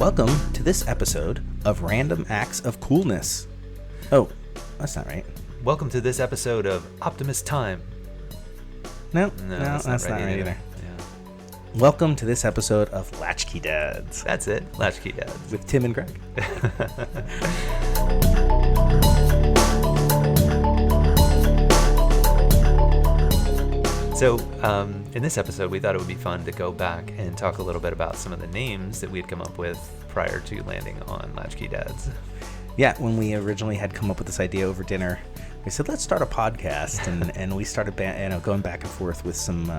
Welcome to this episode of Random Acts of Coolness. Oh, that's not right. Welcome to this episode of Optimist Time. No, that's not right either. Yeah. Welcome to this episode of Latch-Key Dads. That's it, Latch-Key Dads. With Tim and Greg. So, in this episode, we thought it would be fun to go back and talk a little bit about some of the names that we had come up with prior to landing on Latch-Key Dads. Yeah, when we originally had come up with this idea over dinner, we said, let's start a podcast, and we started going back and forth with some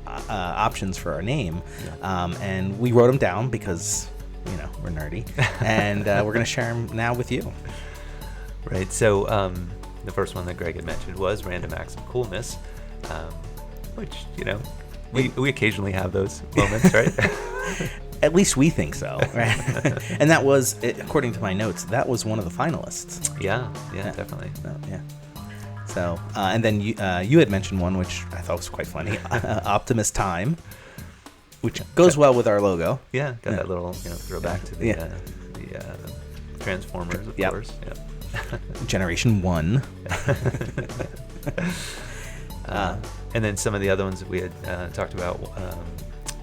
options for our name, and we wrote them down because, we're nerdy, and we're going to share them now with you. Right, so the first one that Greg had mentioned was Random Acts of Coolness, which, we occasionally have those moments, right? At least we think so, right? And that was, according to my notes, that was one of the finalists. Yeah, definitely. Yeah. So, and then you had mentioned one which I thought was quite funny, Optimist Time, which goes well with our logo. Yeah, got that little throwback to the Transformers, of course. Yep. Generation 1. And then some of the other ones that we had talked about,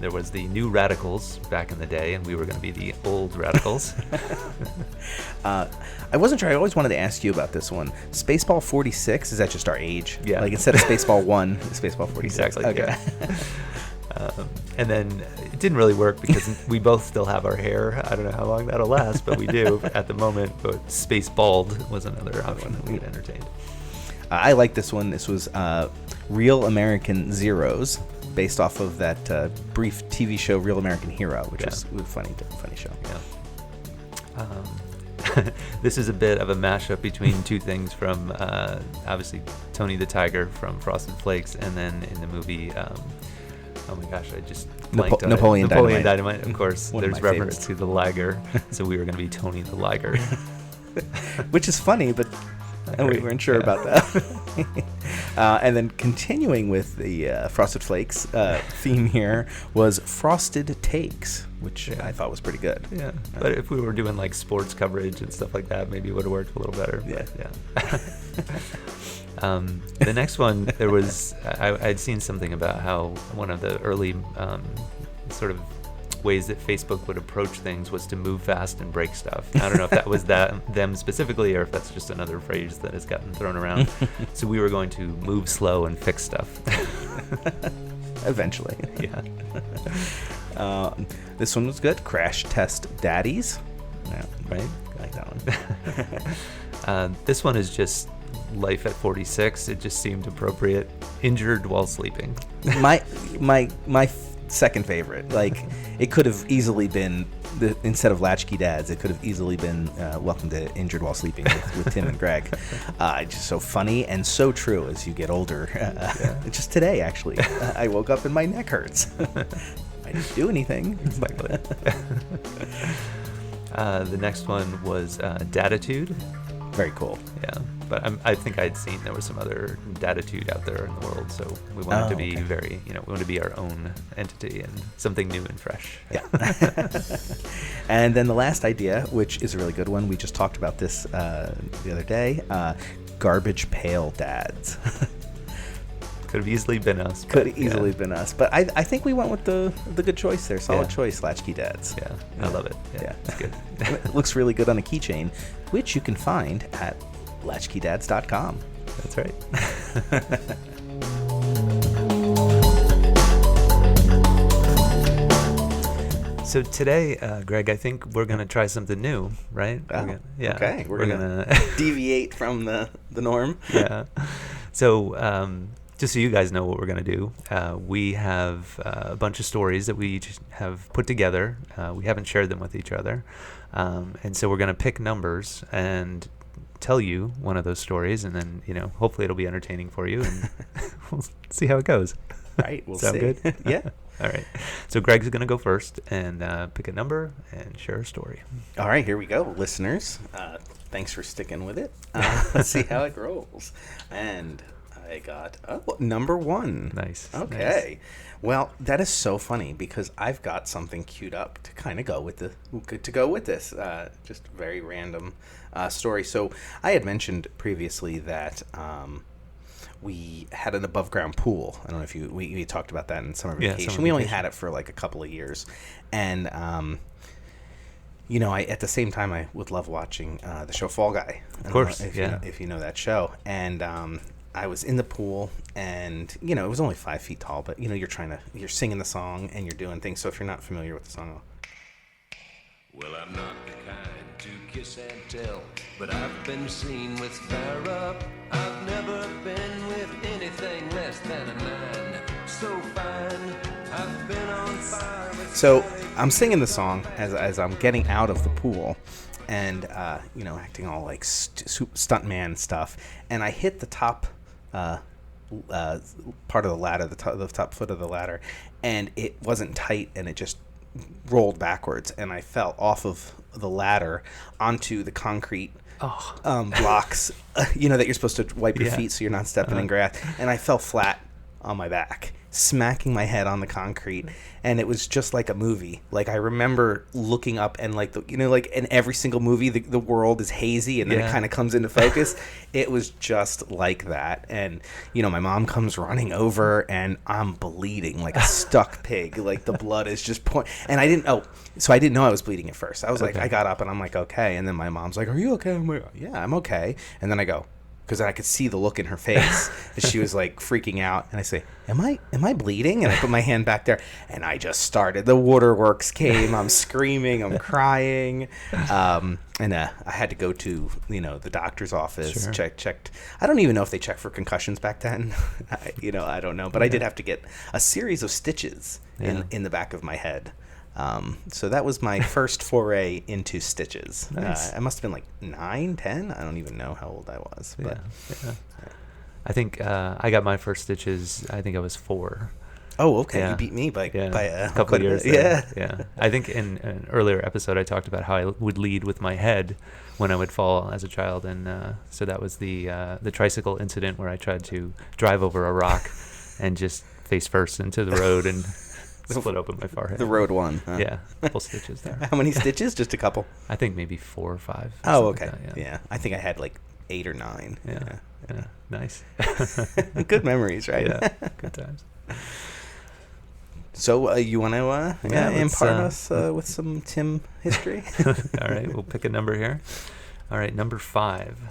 there was the New Radicals back in the day, and we were going to be the Old Radicals. I wasn't sure. I always wanted to ask you about this one. Spaceball 46, is that just our age? Yeah. Like instead of Spaceball 1, Spaceball 46. Exactly. Okay. Yeah. And then it didn't really work because we both still have our hair. I don't know how long that'll last, but we do at the moment. But Spacebald was another option that we had entertained. I like this one. This was Real American Zeros, based off of that brief TV show Real American Hero, which was a funny show. Yeah. This is a bit of a mashup between two things from obviously Tony the Tiger from Frosted Flakes, and then in the movie, oh my gosh, I just blanked on Napoleon Dynamite. Of course, there's reference to the Liger, so we were going to be Tony the Liger. Which is funny, but we weren't sure about that. And then continuing with the Frosted Flakes theme here was Frosted Takes, which I thought was pretty good. Yeah, but if we were doing like sports coverage and stuff like that, maybe it would have worked a little better. Yeah. The next one, there was, I'd seen something about how one of the early sort of ways that Facebook would approach things was to move fast and break stuff. I don't know if that was them specifically, or if that's just another phrase that has gotten thrown around. So we were going to move slow and fix stuff. Eventually. Yeah. This one was good. Crash Test Daddies. Yeah, right? I like that one. This one is just life at 46. It just seemed appropriate. Injured while sleeping. My second favorite. Like, it could have easily been, instead of Latch-Key Dads, it could have easily been Welcome to Injured While Sleeping with Tim and Greg. Just so funny and so true as you get older. Just today, actually, I woke up and my neck hurts. I didn't do anything. Exactly. The next one was Datitude. Very cool. Yeah, but I think I'd seen there was some other Datitude out there in the world, so we wanted to be very, we wanted to be our own entity and something new and fresh. Yeah. And then the last idea, which is a really good one, we just talked about this the other day, Garbage Pail Dads. Could have easily been us. Could have easily been us, but I think we went with the good choice there. Solid choice, Latch-Key Dads. Yeah, I love it. Yeah, it's good. It looks really good on a keychain, which you can find at latchkeydads.com. That's right. So today, Greg, I think we're going to try something new, right? Oh, okay. We're going to deviate from the norm. Yeah. So just so you guys know what we're going to do, we have a bunch of stories that we just have put together. We haven't shared them with each other. And so we're going to pick numbers and tell you one of those stories, and then, hopefully it'll be entertaining for you, and we'll see how it goes. Right. We'll Sound see. Good? Yeah. All right. So Greg's going to go first and pick a number and share a story. All right. Here we go, listeners. Thanks for sticking with it. Let's see how it rolls. And I got number 1. Nice. Okay. Nice. Well, that is so funny because I've got something queued up to kind of go with this. Just very random story. So I had mentioned previously that we had an above ground pool. I don't know if we talked about that in summer vacation. Summer we only vacation. had it for like a couple of years, and I at the same time I would love watching the show Fall Guy. Of course, if you know that show. And I was in the pool, and it was only 5 feet tall, but you're singing the song and you're doing things. So if you're not familiar with the song, well, I'm not the kind to kiss and tell, but I've been seen with fire up. I've never been with anything less than a 9. So fine, I've been on fire with. So I'm singing the song as I'm getting out of the pool, and acting all like stuntman stuff, and I hit the top part of the ladder, the top foot of the ladder, and it wasn't tight, and it just rolled backwards, and I fell off of the ladder onto the concrete blocks, that you're supposed to wipe your feet so you're not stepping in grass, and I fell flat on my back, smacking my head on the concrete, and it was just like a movie. Like I remember looking up, and like like in every single movie the world is hazy, and then it kind of comes into focus. It was just like that, and my mom comes running over, and I'm bleeding like a stuck pig. Like the blood is just pouring, and I didn't know I was bleeding at first. I was like, I got up and I'm like, okay, and then my mom's like, are you okay? I'm like, yeah, I'm okay. And then I go, because I could see the look in her face as she was like freaking out, and I say, am I bleeding? And I put my hand back there, and I just started. The waterworks came. I'm screaming, I'm crying, and I had to go to the doctor's office. Sure. Checked. I don't even know if they checked for concussions back then. I don't know, but I did have to get a series of stitches in the back of my head. So that was my first foray into stitches. Nice. I must have been like 9, 10. I don't even know how old I was. But I think I got my first stitches. I think I was 4. Oh, okay. You beat me by a couple of years. Yeah. I think in an earlier episode I talked about how I would lead with my head when I would fall as a child, and so that was the tricycle incident where I tried to drive over a rock and just face first into the road and split open my forehead. The road one. Huh? Yeah, couple stitches there. How many stitches? Just a couple? I think maybe 4 or 5. Oh, okay. Like that, yeah. I think I had like 8 or 9. Yeah. Nice. Good memories, right? Yeah, good times. So you want to impart us with some Tim history? All right, we'll pick a number here. All right, number 5.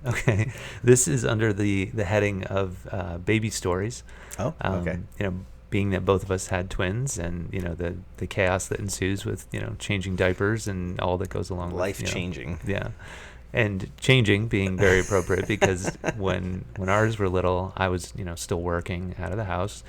Okay, this is under the heading of baby stories. Oh, okay. Being that both of us had twins, and the chaos that ensues with changing diapers and all that goes along life with changing. Yeah, and changing being very appropriate because when ours were little, I was still working out of the house,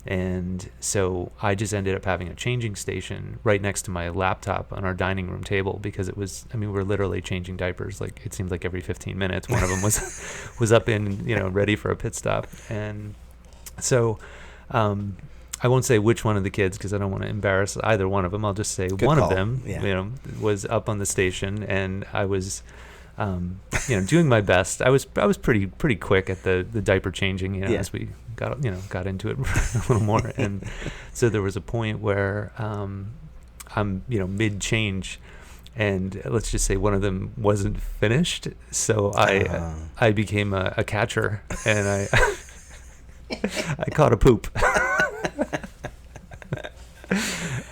and so I just ended up having a changing station right next to my laptop on our dining room table because it was we're literally changing diapers. Like it seemed like every 15 minutes one of them was up in ready for a pit stop, and so. I won't say which one of the kids because I don't want to embarrass either one of them. I'll just say Good one call. of them, was up on the station, and I was, doing my best. I was pretty quick at the diaper changing, as we got into it a little more, and so there was a point where I'm mid change, and let's just say one of them wasn't finished, so I became a catcher, and I caught a poop.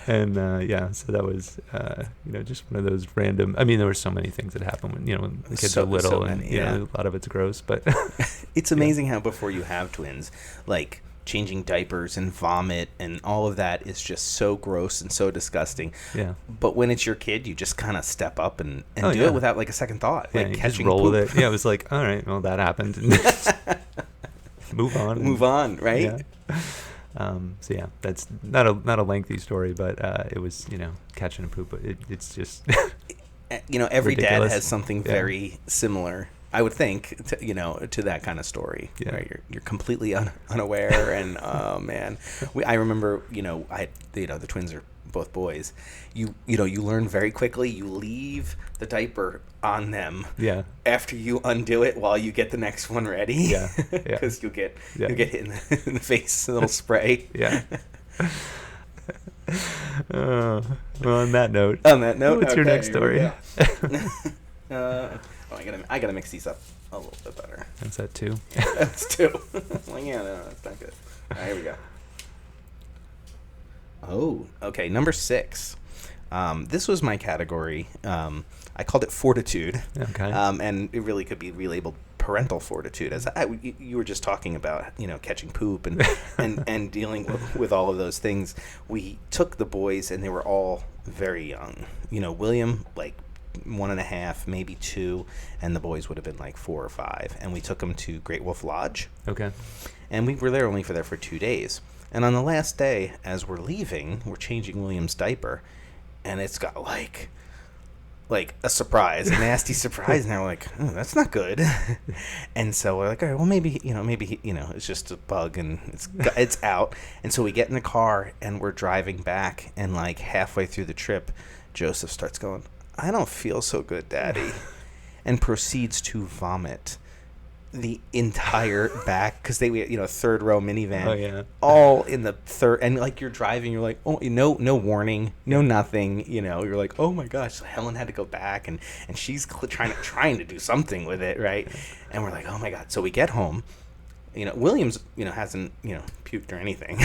And so that was just one of those random. There were so many things that happen when the kids are little, and a lot of it's gross. But it's amazing how before you have twins, like changing diapers and vomit and all of that is just so gross and so disgusting. Yeah. But when it's your kid, you just kind of step up and do it without like a second thought. Yeah, like you catching just roll poop. with it. Yeah, it was like, all right, well that happened. Move on, right? Yeah. That's not a lengthy story, but it was catching a poop. It's just every ridiculous. dad has something very similar. I would think to that kind of story. Yeah. Right? You're completely unaware, and oh man, I remember the twins are both boys, you learn very quickly. You leave the diaper on them. Yeah. After you undo it while you get the next one ready. Yeah. Yeah. Because you'll get hit in the face, a little spray. Yeah. Well, on that note. What's your next story? I gotta mix these up a little bit better. That's that 2. That's 2. Well, yeah, no, that's not good. All right, here we go. Oh, okay. Number 6. This was my category. I called it fortitude. Okay. And it really could be relabeled parental fortitude, as you were just talking about, catching poop and dealing with all of those things. We took the boys, and they were all very young. William, like 1.5, maybe 2, and the boys would have been like 4 or 5. And we took them to Great Wolf Lodge. Okay. And we were there only for 2 days. And on the last day, as we're leaving, we're changing William's diaper, and it's got like a surprise, a nasty surprise, and we're like, oh, that's not good. And so we're like, all right, well, maybe it's just a bug, and it's out. And so we get in the car, and we're driving back, and like halfway through the trip, Joseph starts going, I don't feel so good, Daddy, and proceeds to vomit the entire back, because they, third row minivan. Oh yeah. All in the third, and like you're driving, you're like, oh, no warning, no nothing. You're like, oh my gosh. So Helen had to go back, and she's trying to do something with it, right? And we're like, oh my god. So we get home. Williams, hasn't, puked or anything.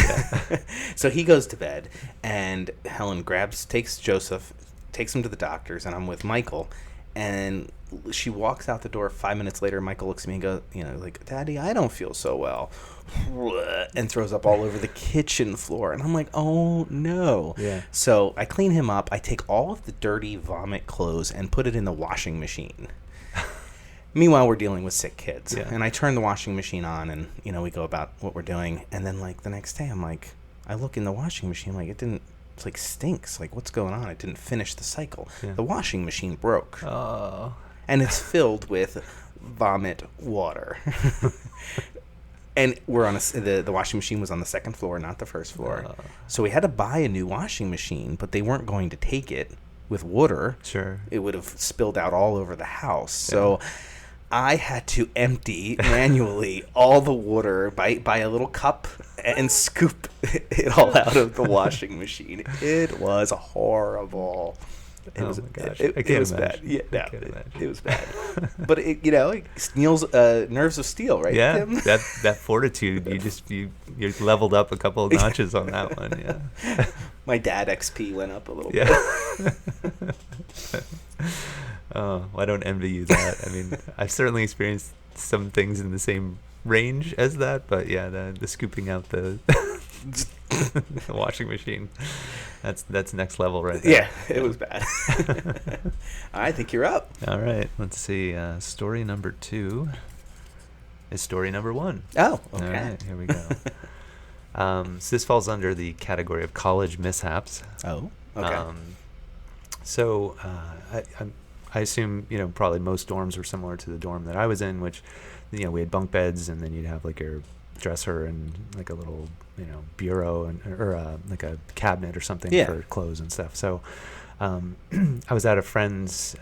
So he goes to bed, and Helen takes Joseph, takes him to the doctor's, and I'm with Michael, and she walks out the door. 5 minutes later, Michael looks at me and goes, like, Daddy, I don't feel so well, and throws up all over the kitchen floor. And I'm like, oh no. Yeah. So I clean him up. I take all of the dirty vomit clothes and put it in the washing machine. Meanwhile, we're dealing with sick kids. Yeah. And I turn the washing machine on, and we go about what we're doing. And then like the next day, I'm like, I look in the washing machine, like it's like stinks. Like, what's going on? It didn't finish the cycle. Yeah. The washing machine broke. Oh. And it's filled with vomit water. And we're on the washing machine was on the second floor, not the first floor. So we had to buy a new washing machine, but they weren't going to take it with water. Sure. It would have spilled out all over the house. Yeah. So I had to empty manually all the water by a little cup and scoop it all out of the washing machine. It was horrible. It was bad. Yeah, no, it was bad. But it Neil's nerves of steel, right? Yeah, Tim? that fortitude. You leveled up a couple of notches on that one. Yeah. My dad XP went up a little bit. Oh, well, I don't envy you that. I mean, I've certainly experienced some things in the same range as that, but yeah, the scooping out the the washing machine, that's next level right there. Yeah, it was bad. I think you're up. All right, let's see. Story number 2 is story number 1. Oh, okay. All right, here we go. So this falls under the category of college mishaps. Oh, okay. So I assume probably most dorms were similar to the dorm that I was in, which we had bunk beds, and then you'd have like your dresser and like a little bureau or like a cabinet or something for clothes and stuff. So I was at a friend's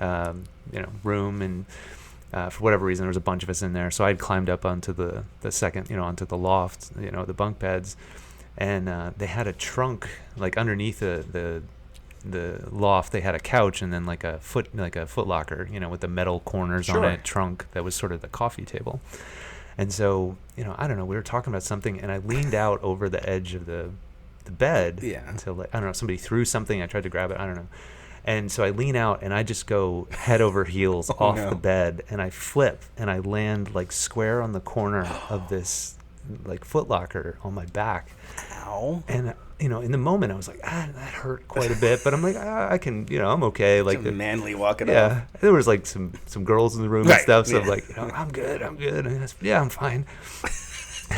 room, and for whatever reason there was a bunch of us in there, so I'd climbed up onto the second onto the loft, the bunk beds, and they had a trunk like underneath the loft. They had a couch and then like a foot locker, with the metal corners on it, trunk that was sort of the coffee table. And so, I don't know, we were talking about something, and I leaned out over the edge of the bed until, I don't know, somebody threw something. I tried to grab it. I don't know. And so I lean out, and I just go head over heels off the bed, and I flip, and I land like square on the corner of this like Foot Locker on my back. Ow. And in the moment I was like, that hurt quite a bit, but I'm like, I can, I'm okay. Like some manly walking off. Yeah, there was like some girls in the room and stuff, so I'm like, I'm good. And I said, I'm fine.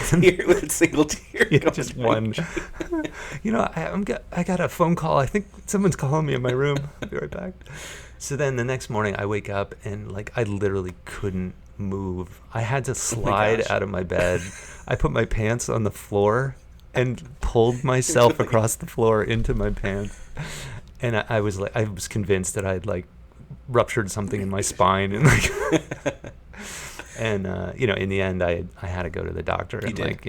Tear with a single tear. Just one. I got a phone call. I think someone's calling me in my room. I'll be right back. So then the next morning I wake up, and like I literally couldn't move. I had to slide out of my bed. I put my pants on the floor and pulled myself across the floor into my pants. And I was convinced that I'd like ruptured something in my spine, and like, and in the end, I had to go to the doctor, and like,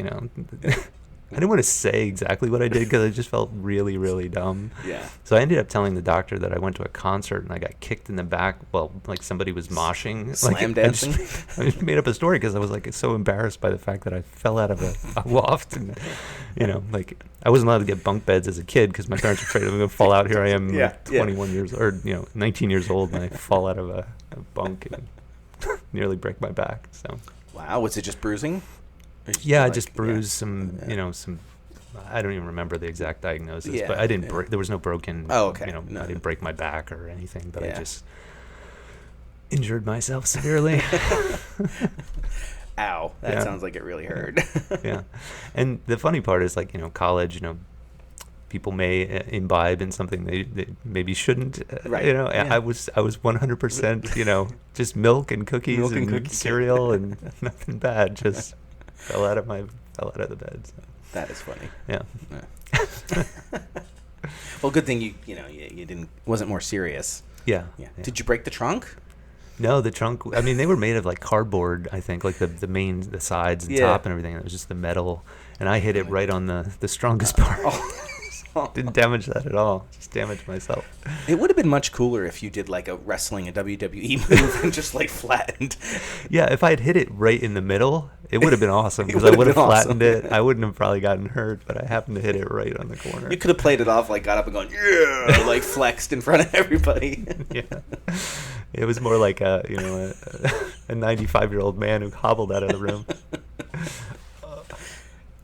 I didn't want to say exactly what I did because I just felt really, really dumb. Yeah. So I ended up telling the doctor that I went to a concert and I got kicked in the back while like somebody was moshing. Slam dancing? I just made up a story because I was like so embarrassed by the fact that I fell out of a loft, and like I wasn't allowed to get bunk beds as a kid because my parents were afraid I was going to fall out. Here I am, like 21 years or 19 years old, and I fall out of a bunk and nearly break my back. So. Wow. Was it just bruising? Yeah, I just bruised some, some. I don't even remember the exact diagnosis, but I didn't. There was no broken. Oh, okay. I didn't break my back or anything, but I just injured myself severely. Ow! That sounds like it really hurt. Yeah, and the funny part is, like, college. People may imbibe in something they maybe shouldn't. Right. I was 100%. Just milk and cookies and cereal and nothing bad. Just. fell out of the bed. So. That is funny. Yeah. Well, good thing you wasn't more serious. Yeah. Did you break the trunk? No, the trunk. I mean, they were made of like cardboard. I think, like the sides and top and everything. It was just the metal, and I hit it right on the strongest part. Didn't damage that at all. Just damaged myself. It would have been much cooler if you did like a WWE move and just like flattened. Yeah, if I had hit it right in the middle, it would have been awesome because I would have flattened it. I wouldn't have probably gotten hurt, but I happened to hit it right on the corner. You could have played it off, like got up and gone, yeah, like flexed in front of everybody. Yeah, it was more like a 95-year-old man who hobbled out of the room.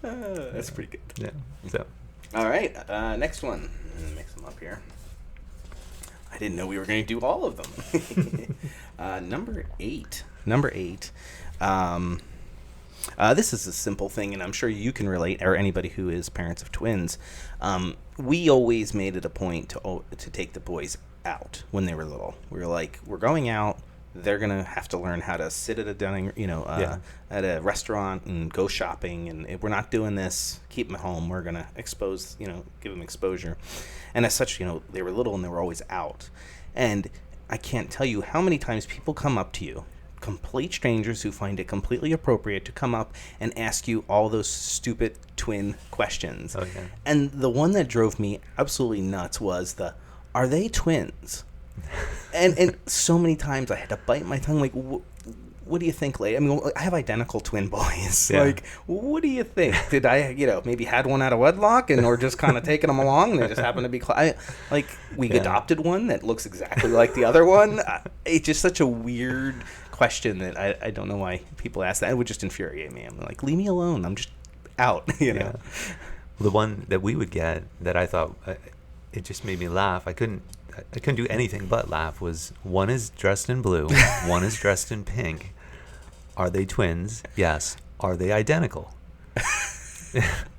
That's pretty good. Yeah. So. All right, next one. Mix them up here. I didn't know we were going to do all of them. Number eight. This is a simple thing, and I'm sure you can relate, or anybody who is parents of twins. We always made it a point to take the boys out when they were little. We were like, we're going out. They're going to have to learn how to sit at a dining, at a restaurant and go shopping. And if we're not doing this, keep them at home. We're going to give them exposure. And as such, they were little and they were always out. And I can't tell you how many times people come up to you, complete strangers who find it completely appropriate to come up and ask you all those stupid twin questions. Okay. And the one that drove me absolutely nuts was are they twins? And so many times I had to bite my tongue, like, what do you think, lady? I mean, I have identical twin boys. Yeah. Like, what do you think? Did I, maybe had one out of wedlock or just kind of taking them along and they just happened to be, we adopted one that looks exactly like the other one. It's just such a weird question that I don't know why people ask that. It would just infuriate me. I'm like, leave me alone. I'm just out, Well, the one that we would get that I thought, it just made me laugh. I couldn't do anything but laugh. Was one is dressed in blue, one is dressed in pink. Are they twins? Yes. Are they identical?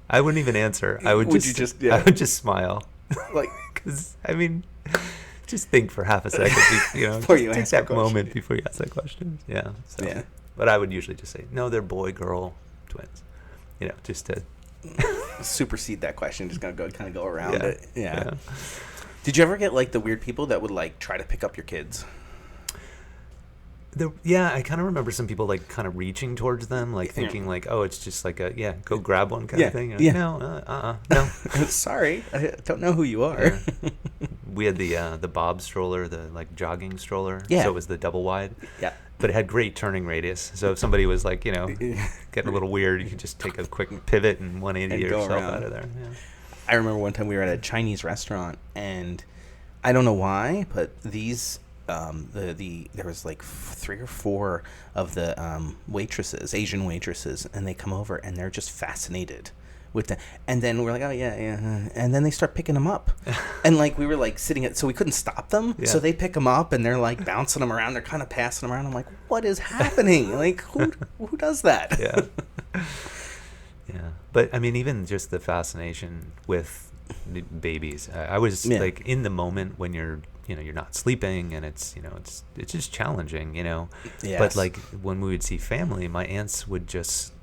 I wouldn't even answer. I would just smile. Like, because just think for half a second. Before you take that moment before you ask that question. Yeah. So, yeah. But I would usually just say, no, they're boy girl twins. Just to supersede that question. Just gonna go around it. Yeah. Did you ever get like the weird people that would like try to pick up your kids? I kind of remember some people like kind of reaching towards them, like thinking like, oh, it's just like go grab one kind of thing. No. Sorry, I don't know who you are. Yeah. We had the Bob stroller, the like jogging stroller. Yeah. So it was the double wide. Yeah. But it had great turning radius. So if somebody was like, getting a little weird, you could just take a quick pivot and 180 yourself out of there. Yeah. I remember one time we were at a Chinese restaurant, and I don't know why, but these there was like 3 or 4 of the waitresses, Asian waitresses, and they come over and they're just fascinated with them. And then we're like, oh yeah, and then they start picking them up, and like we were like sitting so we couldn't stop them, so they pick them up and they're like bouncing them around, they're kind of passing them around. I'm like, what is happening? Like who does that? Yeah. Yeah, but even just the fascination with the babies. I was like in the moment when you're you're not sleeping, and it's just challenging, Yes. But like when we would see family, my aunts would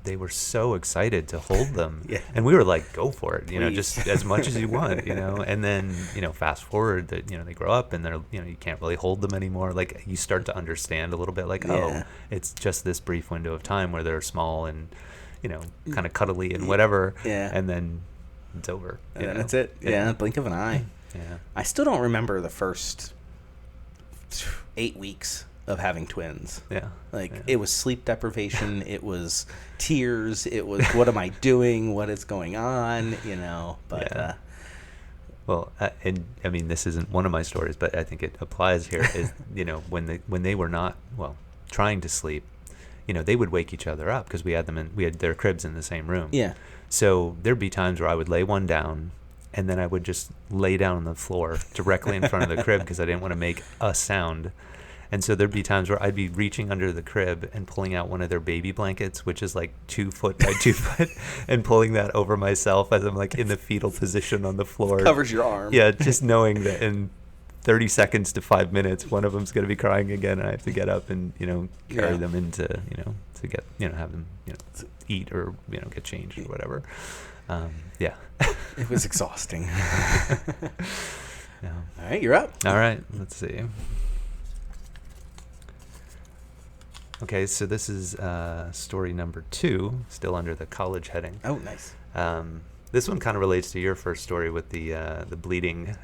they were so excited to hold them. Yeah. And we were like, go for it, Please. just as much as you want, and then, fast forward that, they grow up and they're, you can't really hold them anymore. Like you start to understand a little bit like, Yeah. it's just this brief window of time where they're small and, kind of cuddly and whatever. Yeah. And then it's over. And then that's it. Yeah. Blink of an eye. Yeah. I still don't remember the first 8 weeks of having twins. Yeah. It was sleep deprivation. It was tears. It was, what am I doing? What is going on? But, Yeah. Well, and I mean, this isn't one of my stories, but I think it applies here is, when they were not, trying to sleep, they would wake each other up because we had their cribs in the same room. yeah. So there'd be times where I would lay one down and then I would just lay down on the floor directly in front of the crib because I didn't want to make a sound. And so there'd be times where I'd be reaching under the crib and pulling out one of their baby blankets, which is like 2 foot by 2 foot, and pulling that over myself as I'm like in the fetal position on the floor. Covers your arm. Yeah, just knowing that in 30 seconds to 5 minutes, one of them's going to be crying again, and I have to get up and, carry them into, to get, have them, eat or, get changed or whatever. Yeah. It was exhausting. Yeah. All right, you're up. All right, let's see. Okay, so this is story number 2, still under the college heading. Oh, nice. This one kind of relates to your first story with the bleeding.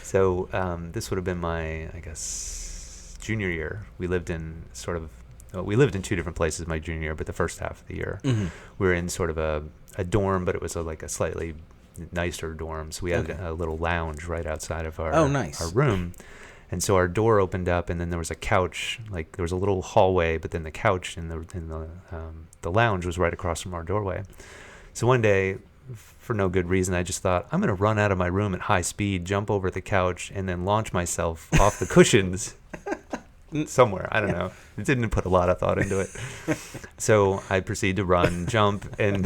So this would have been my, I guess, junior year. We lived in 2 different places my junior year, but the first half of the year, we were in sort of a dorm, but it was like a slightly nicer dorm. So we had a little lounge right outside of our our room. And so our door opened up, and then there was a couch. Like there was a little hallway, but then the couch in the lounge was right across from our doorway. So one day, for no good reason, I just thought, I'm going to run out of my room at high speed, jump over the couch, and then launch myself off the cushions somewhere. I don't know. It didn't put a lot of thought into it. So I proceed to run, jump, and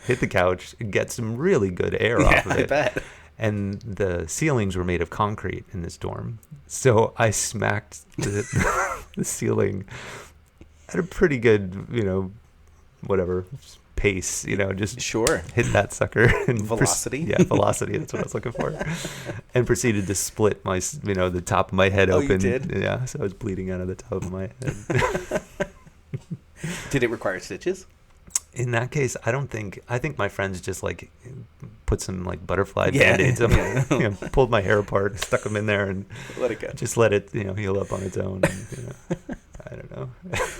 hit the couch, and get some really good air off of it. I bet. And the ceilings were made of concrete in this dorm. So I smacked the ceiling at a pretty good, pace, just Sure. hit that sucker. And Velocity? Velocity. That's what I was looking for. And proceeded to split my, the top of my head open. You did? Yeah. So I was bleeding out of the top of my head. Did it require stitches? In that case, I think my friends just like put some like butterfly band-aids on me, pulled my hair apart, stuck them in there, and Let it go. just let it, heal up on its own. And, I don't know.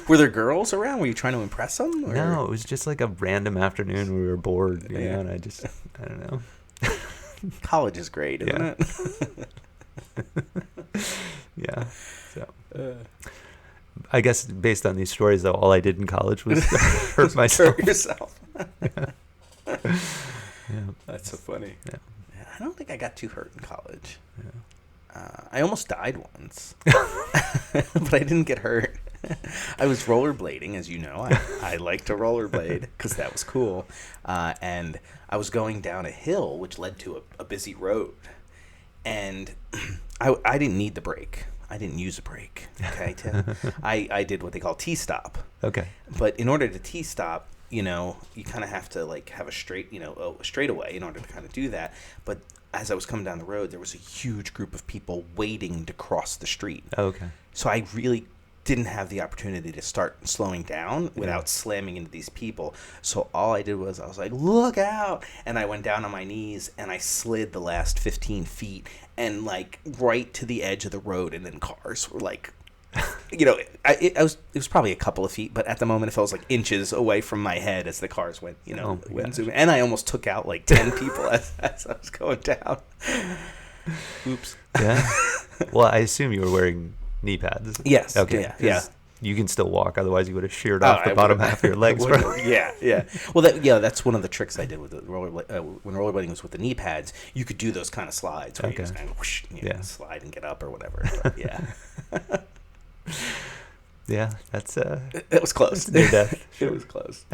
Were there girls around? Were you trying to impress them? Or? No, it was just like a random afternoon. We were bored, and I don't know. College is great, isn't Yeah. it? Yeah. So. I guess based on these stories, though, all I did in college was hurt myself. Hurt yourself. Yeah. That's so funny. Yeah. I don't think I got too hurt in college. Yeah. I almost died once, but I didn't get hurt. I was rollerblading, as you know. I like to rollerblade because that was cool. And I was going down a hill, which led to a busy road. And I didn't need the brake. I didn't use a brake, okay, Tim? I did what they call T-stop. Okay. But in order to T-stop, you kind of have to, like, have a straightaway in order to kind of do that. But as I was coming down the road, there was a huge group of people waiting to cross the street. Okay. So I really didn't have the opportunity to start slowing down without slamming into these people. So all I did was I was like, look out. And I went down on my knees and I slid the last 15 feet and like right to the edge of the road. And then cars were like, it was probably a couple of feet, but at the moment it felt like inches away from my head as the cars went, zooming. And I almost took out like 10 people as I was going down. Oops. Yeah. Well, I assume you were wearing knee pads. Yes. Okay. Yeah. You can still walk, otherwise you would have sheared off the bottom half of your legs. Yeah. Well, that's one of the tricks I did with the when rollerblading was with the knee pads. You could do those kind of slides where you just kind of whoosh, slide and get up or whatever. But, yeah. Yeah, that's it was close. Near death. It was close.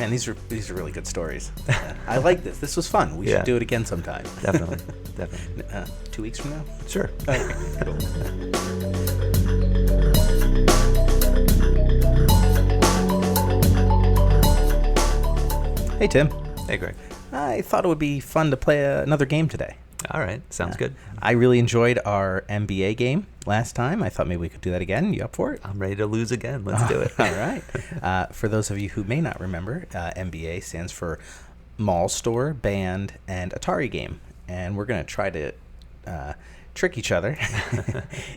Man, these are really good stories. I like this. This was fun. We should do it again sometime. Definitely. 2 weeks from now? Sure. Okay, cool. Hey, Tim. Hey, Greg. I thought it would be fun to play another game today. All right. Sounds good. I really enjoyed our MBA game last time. I thought maybe we could do that again. You up for it? I'm ready to lose again. Let's do it. All right. For those of you who may not remember, MBA stands for Mall Store, Band, and Atari Game. And we're going to try to trick each other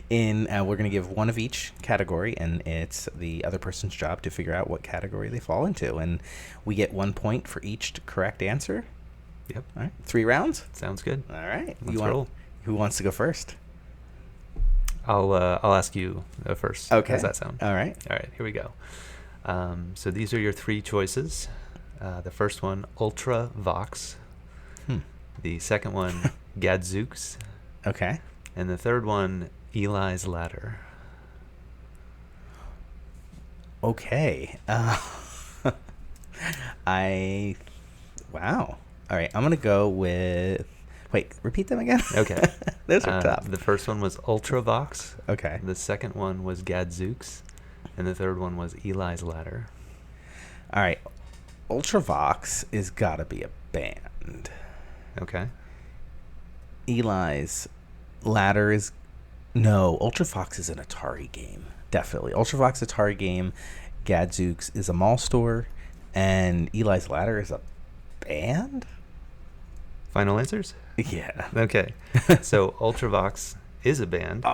we're going to give one of each category, and it's the other person's job to figure out what category they fall into. And we get 1 point for each correct answer. Yep. All right. 3 rounds? Sounds good. All right. Let's roll. Who wants to go first? I'll ask you first. Okay. How does that sound? All right. All right. Here we go. So these are your 3 choices. The first one, Ultra Vox. The second one, Gadzooks. Okay. And the third one, Eli's Ladder. Okay. Wow. All right. I'm going to go with... Wait, repeat them again? Okay. Those are tough. The first one was Ultravox. Okay. The second one was Gadzooks. And the third one was Eli's Ladder. All right. Ultravox is got to be a band. Okay. Eli's Ladder is... No, Ultravox is an Atari game. Definitely. Ultravox Atari Game. Gadzooks is a mall store. And Eli's Ladder is a band? Final answers? Yeah. Okay. So Ultravox is a band.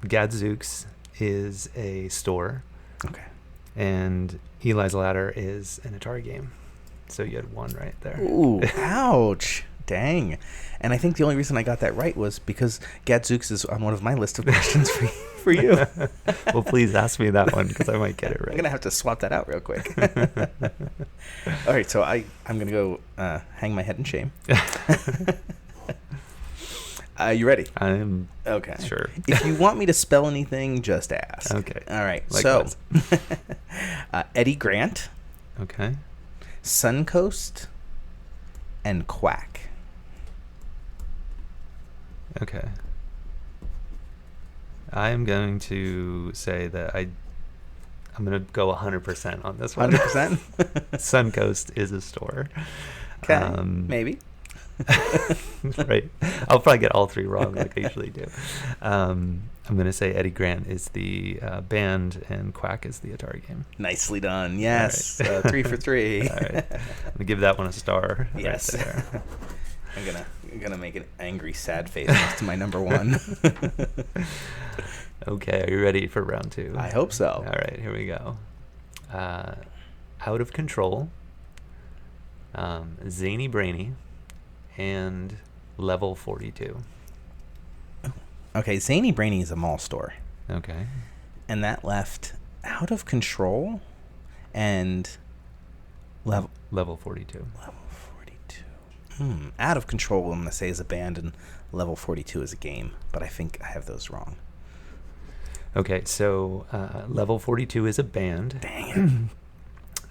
Gadzooks is a store. Okay. And Eli's Ladder is an Atari game. So you had 1 right there. Ooh, ouch. Dang. And I think the only reason I got that right was because Gadzooks is on one of my list of questions for you. Well, please ask me that one because I might get it right. I'm going to have to swap that out real quick. All right, so I'm going to go hang my head in shame. You ready? I'm okay. Sure. If you want me to spell anything, just ask. Okay. All right. Likewise. So, Eddie Grant, Okay. Suncoast, and Quack. Okay. I'm going to say that I'm going to go 100% on this one. 100%? Suncoast is a store. Okay. Maybe. Right. I'll probably get all 3 wrong like I usually do. I'm going to say Eddie Grant is the band and Quack is the Atari game. Nicely done. Yes. Right. 3 for 3. All right. I'm going to give that one a star. Yes. Right there. I'm gonna make an angry, sad face next to my number 1. Okay. Are you ready for round 2? I hope so. All right. Here we go. Out of Control, Zany Brainy, and Level 42. Okay, Zany Brainy is a mall store. Okay. And that left Out of Control and Level 42. Level 42. Out of Control, I'm going to say, is a band, and Level 42 is a game. But I think I have those wrong. Okay, so Level 42 is a band. Dang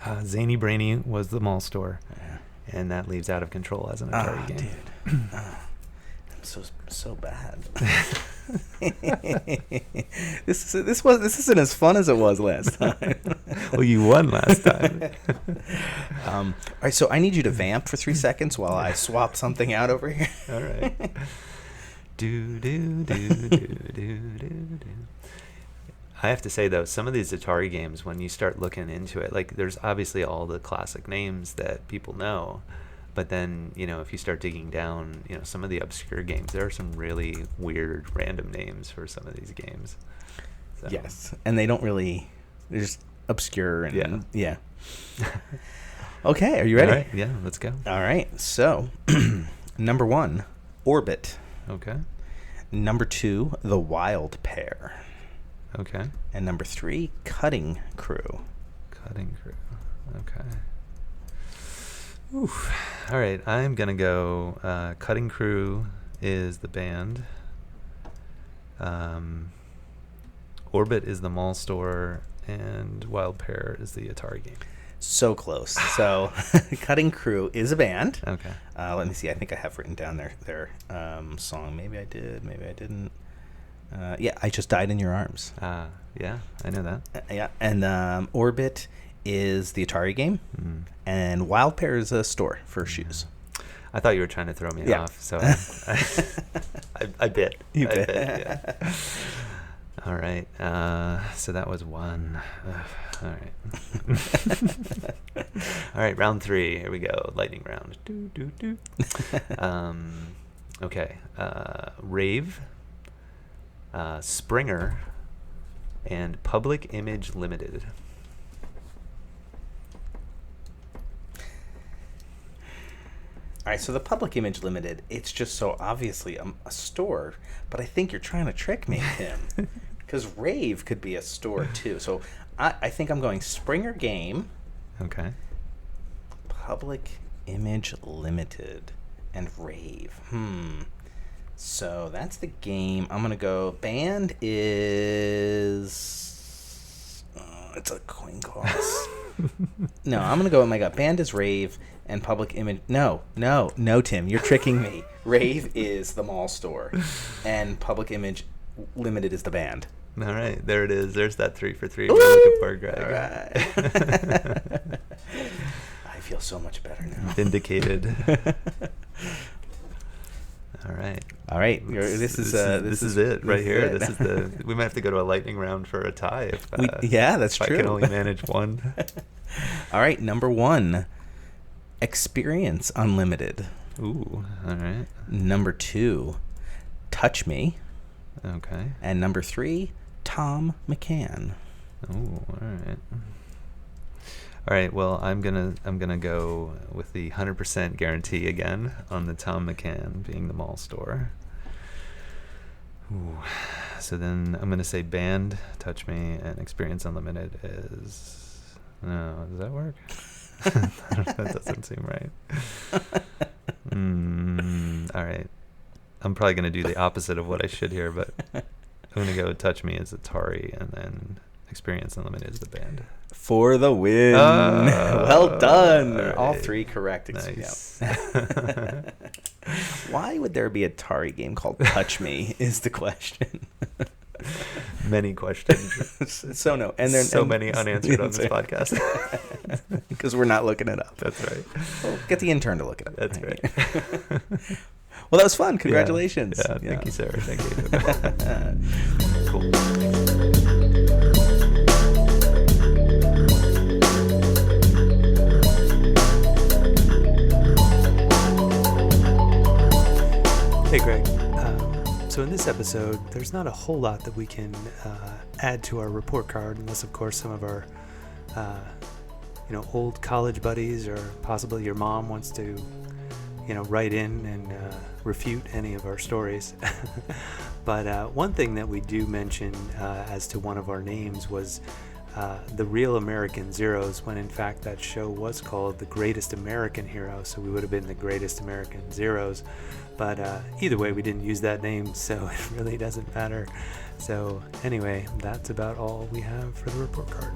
it. Zany Brainy was the mall store. Yeah. And that leaves Out of Control as an Atari game. Dude. I'm so bad. This isn't as fun as it was last time. Well, you won last time. All right, so I need you to vamp for 3 seconds while I swap something out over here. All right. Do do do do do do do. I have to say though, some of these Atari games, when you start looking into it, like there's obviously all the classic names that people know, but then if you start digging down, some of the obscure games, there are some really weird random names for some of these games. So. Yes, and they don't really, they're just obscure and yeah. Okay, are you ready? All right, yeah, let's go. All right, so number 1, Orbit. Okay. Number 2, The Wild Pair. Okay. And number 3, Cutting Crew. Cutting Crew. Okay. Oof. All right, I'm going to go Cutting Crew is the band. Orbit is the mall store, and Wild Pair is the Atari game. So close. So, Cutting Crew is a band. Okay. Let me see. I think I have written down their song. Maybe I did. Maybe I didn't. Yeah, I Just Died in Your Arms. Yeah, I know that. Yeah, and Orbit is the Atari game, and Wild Pear is a store for shoes. I thought you were trying to throw me off, so I bit. You bit. Yeah. All right. So that was one. All right. All right. Round 3. Here we go. Lightning round. Okay. Rave, Springer, and Public Image Limited. All right, so the Public Image Limited, it's just so obviously a store, but I think you're trying to trick me, Tim, because Rave could be a store too. So I think I'm going Springer Game, Okay. Public Image Limited, and Rave. So that's the game. I'm going to go, band is, it's a coin toss. No, I'm going to go with my gut. Band is Rave, and Public Image, no, Tim, you're tricking me. Rave is the mall store, and Public Image Limited is the band. All right, there it is. There's that 3 for 3 we're looking for, Greg. All right. I feel so much better now. Vindicated. All right. This is it right here. it. This is we might have to go to a lightning round for a tie if that's if true. I can only manage one. All right, number 1, Experience Unlimited. Ooh, all right. Number 2, Touch Me. Okay. And number 3, Tom McCann. Ooh, all right. All right. Well, I'm gonna go with the 100% guarantee again on the Tom McCann being the mall store. Ooh. So then I'm gonna say band, Touch Me, and Experience Unlimited is. No, does that work? That doesn't seem right. All right. I'm probably going to do the opposite of what I should here, but I'm going to go Touch Me as Atari, and then Experience Unlimited is the band. For the win. Well done. All right. 3 correct. Nice. Yeah. Why would there be a Atari game called Touch Me is the question. Many questions. So no. And there's many unanswered on this podcast. Because we're not looking it up. That's right. Well, get the intern to look it up. That's right. Well, that was fun. Congratulations. Yeah, thank you, Sarah. Thank you. Cool. Hey, Greg. So in this episode, there's not a whole lot that we can add to our report card, unless, of course, some of our old college buddies or possibly your mom wants to write in and refute any of our stories. But one thing that we do mention as to one of our names was The Real American Zeros, when in fact that show was called The Greatest American Hero, so we would have been The Greatest American Zeros. But either way, we didn't use that name, so it really doesn't matter. So anyway, that's about all we have for the report card.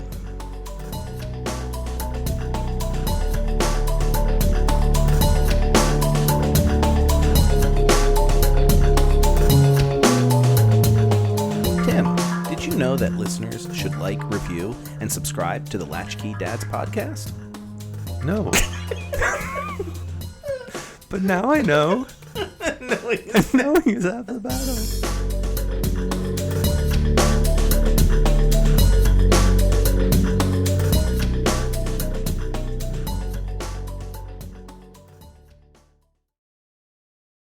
Tim, did you know that listeners should like, review, and subscribe to the Latch-Key Dads podcast? No. But now I know. No, Knowing is half the battle.